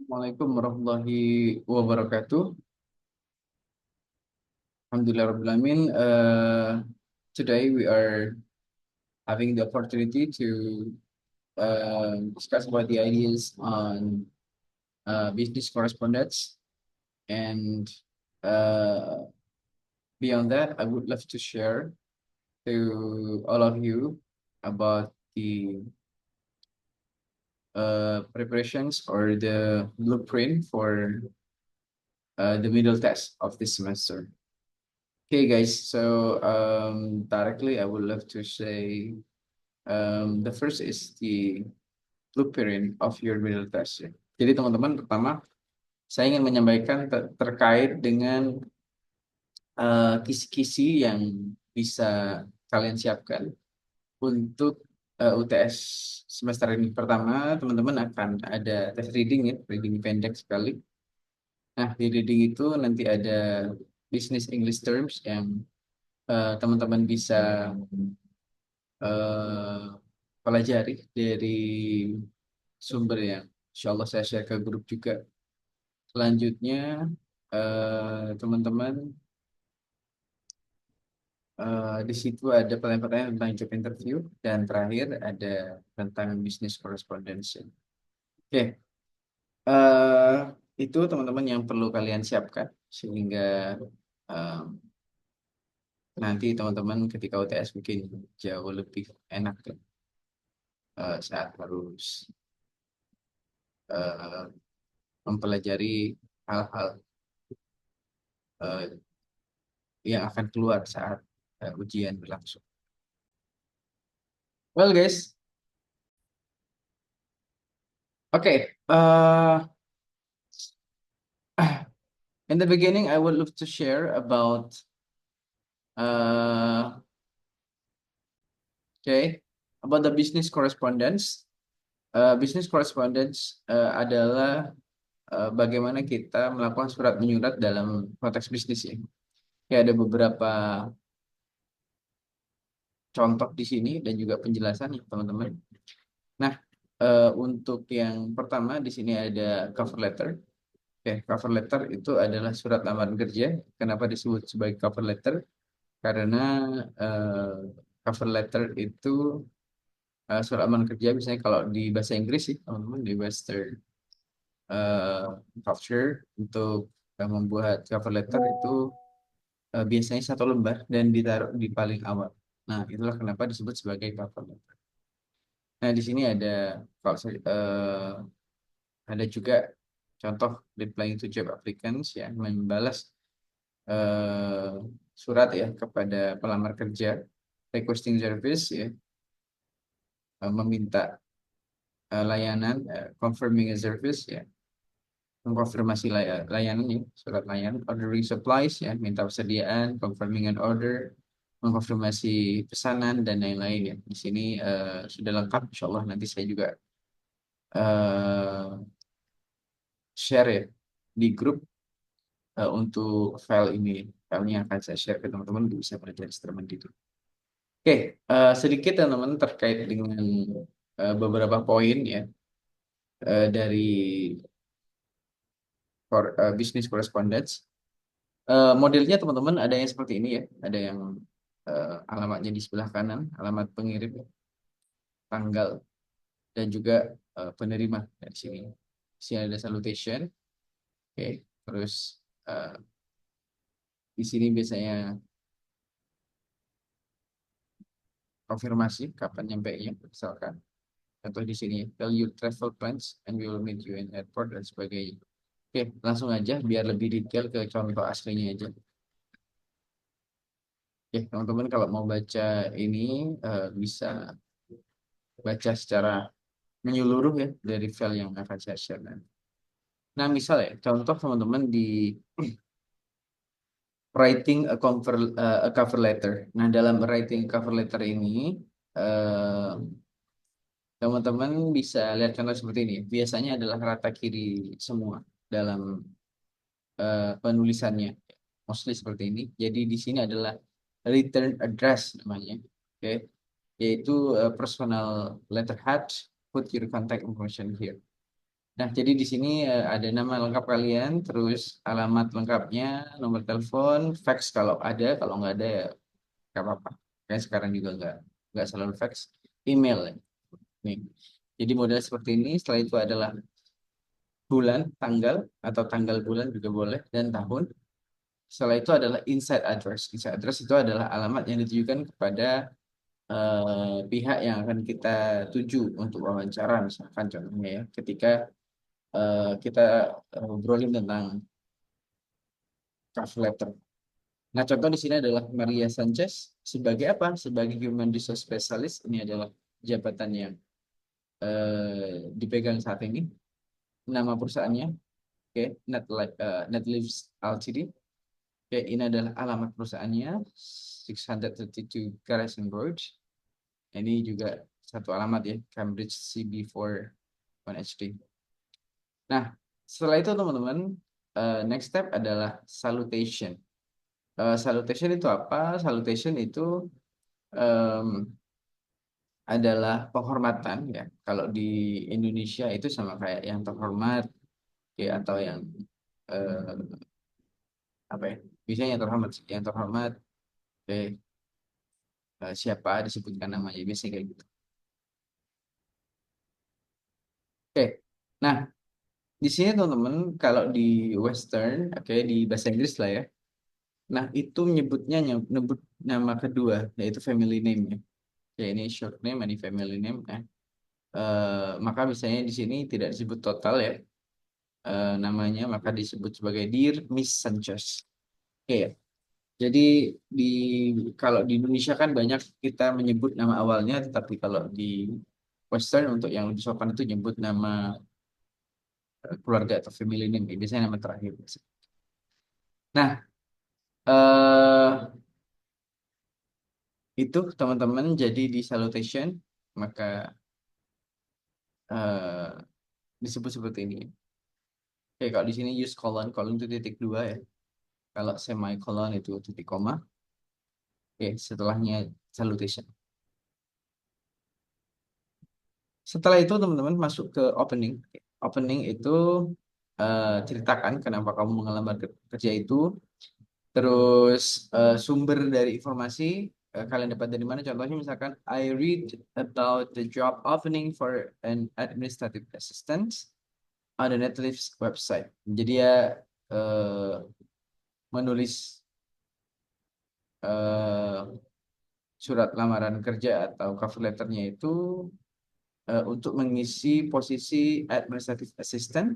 Assalamualaikum warahmatullahi wabarakatuh. Alhamdulillahirrahmanirrahim. Today we are having the opportunity to discuss about the ideas on business correspondence. And uh, beyond that, I would love to share to all of you about the preparations or the blueprint for the middle test of this semester. Okay, guys. So directly, I would love to say the first is the blueprint of your middle test. Ya. Jadi teman-teman, pertama saya ingin menyampaikan terkait dengan kisi-kisi yang bisa kalian siapkan untuk UTS semester ini. Pertama, teman-teman akan ada tes reading ya, reading pendek sekali. Nah, di reading itu nanti ada business English terms yang teman-teman bisa eh, pelajari dari sumber yang insya Allah saya share ke grup juga. Selanjutnya, teman-teman, di situ ada pertanyaan-pertanyaan tentang job interview dan terakhir ada tentang business correspondence. Oke, eh, itu teman-teman yang perlu kalian siapkan sehingga eh, nanti teman-teman ketika UTS mungkin jauh lebih enak kan, saat harus eh, mempelajari hal-hal eh, yang akan keluar saat ujian berlangsung. Well, guys, okay. In the beginning, I would love to share about uh, okay about the business correspondence. Business correspondence adalah bagaimana kita melakukan surat menyurat dalam konteks bisnis ya. Ya ada beberapa contoh di sini dan juga penjelasan ya teman-teman. Nah, untuk yang pertama di sini ada cover letter. Oke, cover letter itu adalah surat lamaran kerja. Kenapa disebut sebagai cover letter? Karena eh, cover letter itu surat lamaran kerja biasanya kalau di bahasa Inggris sih, teman-teman di Western eh, culture untuk membuat cover letter itu biasanya satu lembar dan ditaruh di paling awal. Nah, itulah kenapa disebut sebagai cover letter. Nah, di sini ada juga contoh replying to job applicants ya, membalas eh, surat ya kepada pelamar kerja, requesting service ya, meminta layanan, confirming a service ya, mengkonfirmasi layanan ya, surat layanan, ordering supplies ya, minta persediaan, confirming an order, mengkonfirmasi pesanan dan lain-lain ya. Di sini sudah lengkap, insya Allah nanti saya juga eh, share ya di grup untuk file ini. Filenya akan saya share ke teman-teman untuk bisa belajar secara mandiri. Oke, sedikit teman-teman terkait dengan beberapa poin ya dari business correspondence. Modelnya teman-teman ada yang seperti ini ya, ada yang alamatnya di sebelah kanan, alamat pengirim, tanggal, dan juga penerima dari sini. Di sini ada salutation, oke, terus eh, di sini biasanya konfirmasi kapan nyampainya, misalkan. Contoh di sini, tell your travel plans and we will meet you in airport dan sebagainya. Oke, langsung aja biar lebih detail ke contoh aslinya aja. Oke, teman-teman kalau mau baca ini bisa baca secara menyeluruh ya dari file yang akan saya share nanti. Nah, misal ya, contoh teman-teman di writing a cover letter. Nah, dalam writing cover letter ini eh, teman-teman bisa lihat contoh seperti ini. Biasanya adalah rata kiri semua dalam penulisannya. Mostly seperti ini. Jadi di sini adalah return address namanya. Oke. Yaitu personal letterhead, put your contact information here. Nah, jadi di sini ada nama lengkap kalian, terus alamat lengkapnya, nomor telepon, fax kalau ada, kalau nggak ada ya nggak apa-apa. Kayak sekarang juga nggak selalu fax, email ya. Nih. Jadi model seperti ini. Setelah itu adalah bulan, tanggal atau tanggal bulan juga boleh dan tahun. Setelah itu adalah inside address. Inside address itu adalah alamat yang ditujukan kepada pihak yang akan kita tuju untuk wawancara, misalkan contohnya ya, ketika kita ngobrolin tentang cover letter. Nah, contoh di sini adalah Maria Sanchez sebagai apa? Sebagai Human Resource Specialist. Ini adalah jabatan yang dipegang saat ini. Nama perusahaannya, oke, Netlives Ltd. Oke, ini adalah alamat perusahaannya, 632 Garrison Road. Ini juga satu alamat ya, Cambridge CB4 1HD. Nah, setelah itu teman-teman, next step adalah salutation. Salutation itu apa? Salutation itu em, adalah penghormatan ya. Kalau di Indonesia itu sama kayak yang terhormat ya, atau yang eh, apa ya? Biasanya yang terhormat, yang terhormat. Oke, siapa disebutkan namanya biasanya kayak gitu. Oke. Nah, di sini teman-teman kalau di Western, oke, di bahasa Inggris lah ya. Nah, itu menyebutnya nyebut nama kedua yaitu family name ya. Ya, ini short name, ini family name. Nah, maka misalnya di sini tidak disebut total ya namanya, maka disebut sebagai Dear Miss Sanchez. Oke ya. Jadi di kalau di Indonesia kan banyak kita menyebut nama awalnya, tetapi kalau di Western untuk yang lebih sopan itu nyebut nama keluarga atau family name, ya, biasanya nama terakhir. Nah, itu teman-teman jadi di salutation maka eh, disebut seperti ini. Oke, kalau di sini use colon, colon itu titik dua ya. Kalau semicolon itu titik koma. Oke, setelahnya salutation. Setelah itu teman-teman masuk ke opening. Opening itu ceritakan kenapa kamu mengelamar kerja itu. Terus sumber dari informasi kalian dapat dari mana? Contohnya misalkan I read about the job opening for an administrative assistant on the Netflix website. Jadi ya eh, menulis eh, surat lamaran kerja atau cover letternya itu untuk mengisi posisi administrative assistant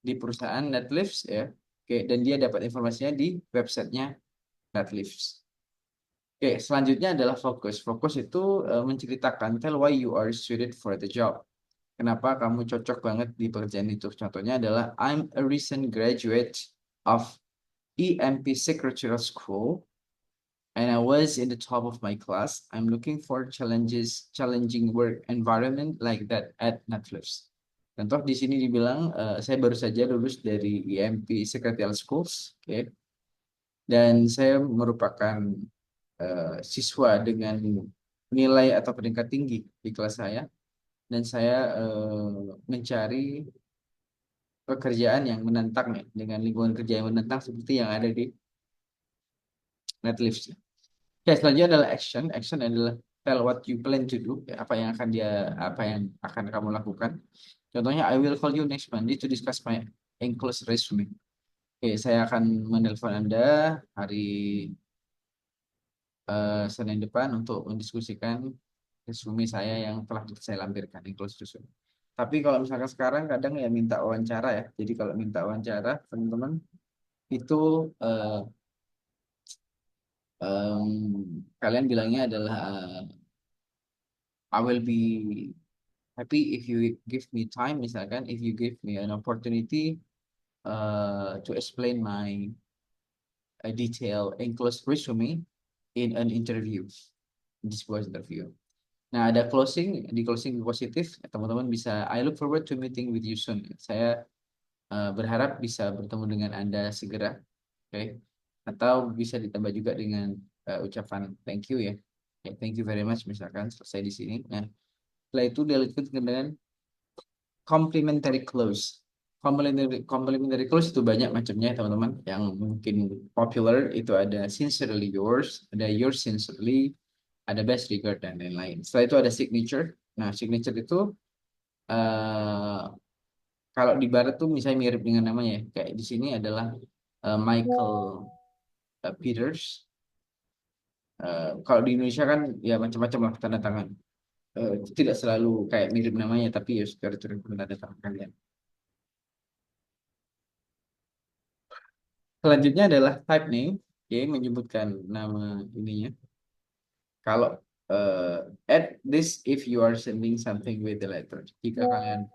di perusahaan Netflix ya. Oke, dan dia dapat informasinya di websitenya Netflix. Oke, selanjutnya adalah fokus. Fokus itu menceritakan tell why you are suited for the job. Kenapa kamu cocok banget di pekerjaan itu? Contohnya adalah I'm a recent graduate of EMP Secretarial School and I was in the top of my class. I'm looking for challenging work environment like that at Netflix. Contoh di sini dibilang saya baru saja lulus dari EMP Secretarial Schools, oke, dan saya merupakan siswa dengan nilai atau peringkat tinggi di kelas saya, dan saya mencari pekerjaan yang menantang ya, dengan lingkungan kerja yang menantang seperti yang ada di Netflix. Oke, selanjutnya adalah action. Action adalah tell what you plan to do, ya, apa yang akan kamu lakukan. Contohnya, I will call you next Monday to discuss my enclosed resume. Oke, saya akan menelpon Anda hari Senin depan untuk mendiskusikan resume saya yang telah saya lampirkan, enclosed resume. Tapi kalau misalkan sekarang kadang ya minta wawancara ya. Jadi kalau minta wawancara, teman-teman itu eh, kalian bilangnya adalah I will be happy if you give me time, misalkan, if you give me an opportunity to explain my detailed enclosed resume in an interview, di sebuah interview. Nah, ada closing, di closing positif, teman-teman bisa, I look forward to meeting with you soon. Saya berharap bisa bertemu dengan Anda segera, oke? Okay? Atau bisa ditambah juga dengan ucapan thank you ya. Okay, thank you very much, misalkan selesai di sini. Nah, setelah itu dilanjutkan dengan complementary clause. Complementary clause itu banyak macamnya teman-teman. Yang mungkin popular itu ada sincerely yours, ada yours sincerely, ada best regard dan lain-lain. Setelah itu ada signature. Nah, signature itu eh kalau di barat tuh misalnya mirip dengan namanya ya. Kayak di sini adalah Michael Peters. Kalau di Indonesia kan ya macam-macam lah tanda tangan. Tidak selalu kayak mirip namanya, tapi ya secara tanda tangan kalian. Selanjutnya adalah type name, ya menyebutkan nama ininya. Kalau add this if you are sending something with the letter. Jika kalian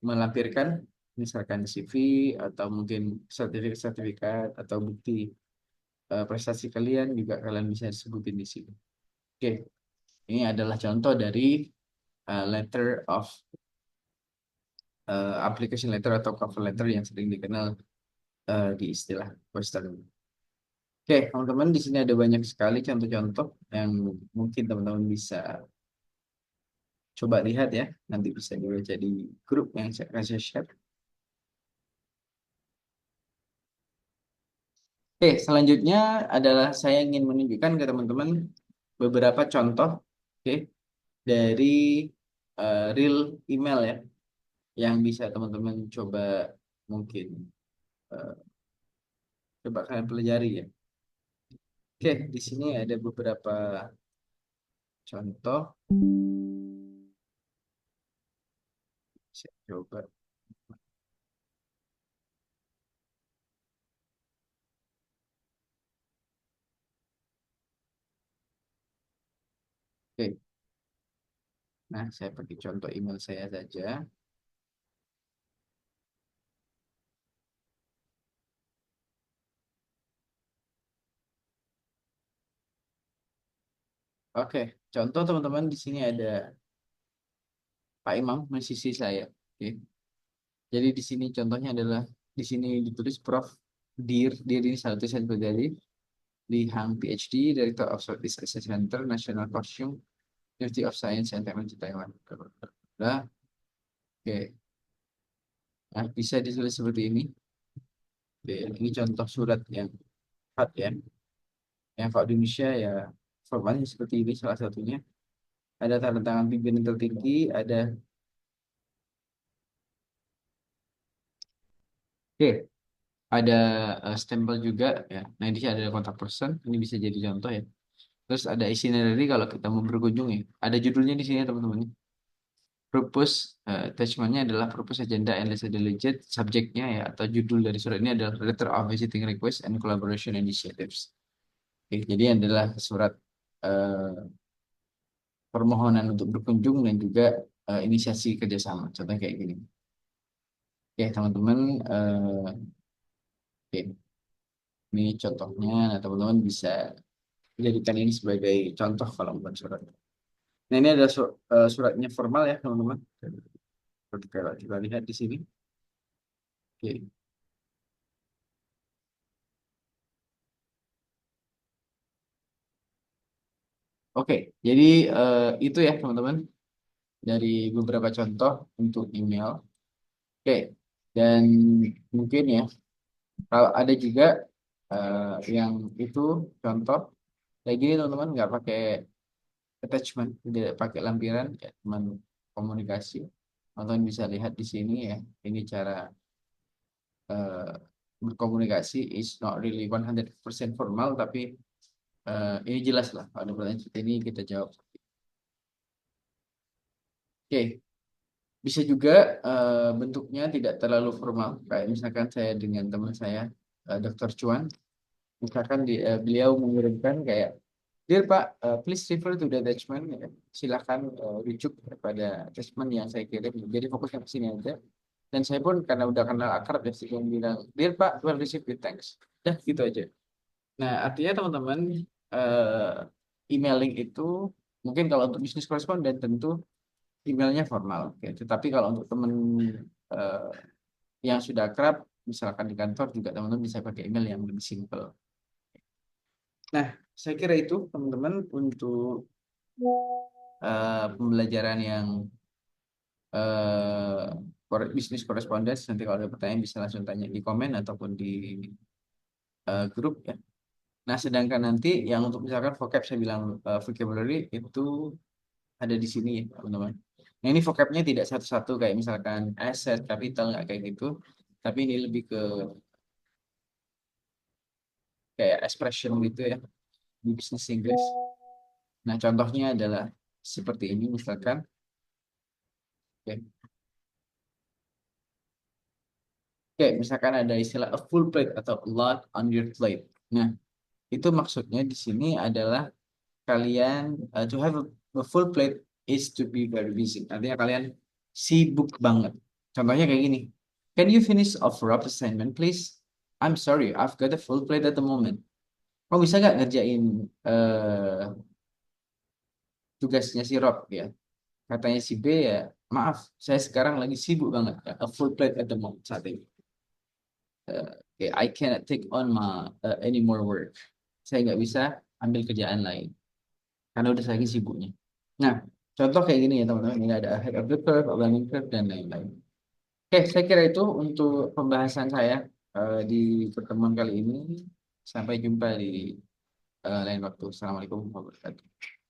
melampirkan misalkan CV atau mungkin sertifikat-sertifikat atau bukti prestasi kalian juga kalian bisa sebutin di sini. Oke, ini adalah contoh dari letter of application letter atau cover letter yang sering dikenal di istilah Western. Oke, teman-teman di sini ada banyak sekali contoh-contoh yang mungkin teman-teman bisa coba lihat ya. Nanti bisa juga jadi grup yang saya kasih share. Oke, selanjutnya adalah saya ingin menunjukkan ke teman-teman beberapa contoh, oke, dari real email ya, yang bisa teman-teman coba mungkin eh, coba kalian pelajari ya. Oke, di sini ada beberapa contoh. Saya coba. Oke, nah saya pakai contoh email saya saja. Oke, contoh teman-teman di sini ada Pak Imam, musisi saya. Oke, jadi di sini contohnya adalah di sini ditulis Prof. Dir ini satu tulisan pribadi. Li Hang PhD, Director of Southeast Asia Center, National Costume, University of Science and Technology Taiwan. Nah, oke. Nah, bisa ditulis seperti ini. Oke, ini contoh surat yang hot ya. Yang kalau di Indonesia ya formatnya seperti ini salah satunya. Ada tanda tangan pimpinan tertinggi, ada oke, ada stempel juga ya. Nah, ini ada kontak person, ini bisa jadi contoh ya. Terus ada itinerary kalau kita mau berkunjung ya. Ada judulnya di sini teman-teman. Purpose attachmentnya adalah purpose agenda and lesson delegate. Subjeknya ya atau judul dari surat ini adalah letter of visiting request and collaboration initiatives. Oke, jadi adalah surat eh, permohonan untuk berkunjung dan juga inisiasi kerjasama. Contohnya kayak gini. Oke, teman-teman, oke, ini contohnya. Nah, teman-teman bisa jadikan ini sebagai contoh kalau membuat surat. Nah, ini adalah suratnya formal ya, teman-teman. Seperti kalau kita lihat di sini. Oke, oke. Jadi itu ya, teman-teman, dari beberapa contoh untuk email. Oke, dan mungkin ya, kalau ada juga yang itu contoh kayak gini teman-teman, nggak pakai attachment, tidak pakai lampiran, ya teman komunikasi. Teman-teman bisa lihat di sini ya, ini cara eh, berkomunikasi is not really 100% formal, tapi ini jelas lah. Ada pertanyaan seperti ini kita jawab. Oke, bisa juga bentuknya tidak terlalu formal. Kayak misalkan saya dengan teman saya, Dr. Chuan, misalkan beliau mengirimkan kayak, Dear Pak, please refer to the attachment. Ya. Silakan rujuk kepada attachment yang saya kirim. Jadi fokusnya ke sini aja. Dan saya pun karena udah kenal akrab ya, sih bilang, Dear Pak, well received with thanks. Dah gitu aja. Nah, artinya teman-teman, emailing itu mungkin kalau untuk bisnis correspondent tentu emailnya formal. Oke. Tetapi kalau untuk teman eh, yang sudah akrab, misalkan di kantor juga teman-teman bisa pakai email yang lebih simple. Nah, saya kira itu teman-teman untuk pembelajaran yang bisnis correspondence. Nanti kalau ada pertanyaan bisa langsung tanya di komen ataupun di grup ya. Nah, sedangkan nanti yang untuk misalkan vocab saya bilang vocabulary itu ada di sini ya, teman-teman. Nah, ini vocabnya tidak satu-satu kayak misalkan asset, capital, nggak kayak gitu. Tapi ini lebih ke kayak expression gitu ya di bisnis Inggris. Nah, contohnya adalah seperti ini misalkan. Oke, Oke, misalkan ada istilah a full plate atau a lot on your plate. Nah, itu maksudnya di sini adalah kalian to have a full plate is to be very busy. Artinya kalian sibuk banget. Contohnya kayak gini. Can you finish off Rob's assignment, please? I'm sorry, I've got a full plate at the moment. Kau bisa gak ngerjain tugasnya si Rob ya? Katanya si B ya, maaf, saya sekarang lagi sibuk banget. Ya, a full plate at the moment saat ini. Okay, I cannot take on any more work. Saya nggak bisa ambil kerjaan lain karena udah lagi sibuknya. Nah, contoh kayak gini ya teman-teman. Ini ada ahead of the curve, a learning curve, dan lain-lain. Oke, saya kira itu untuk pembahasan saya di pertemuan kali ini. Sampai jumpa di lain waktu. Assalamualaikum warahmatullahi wabarakatuh.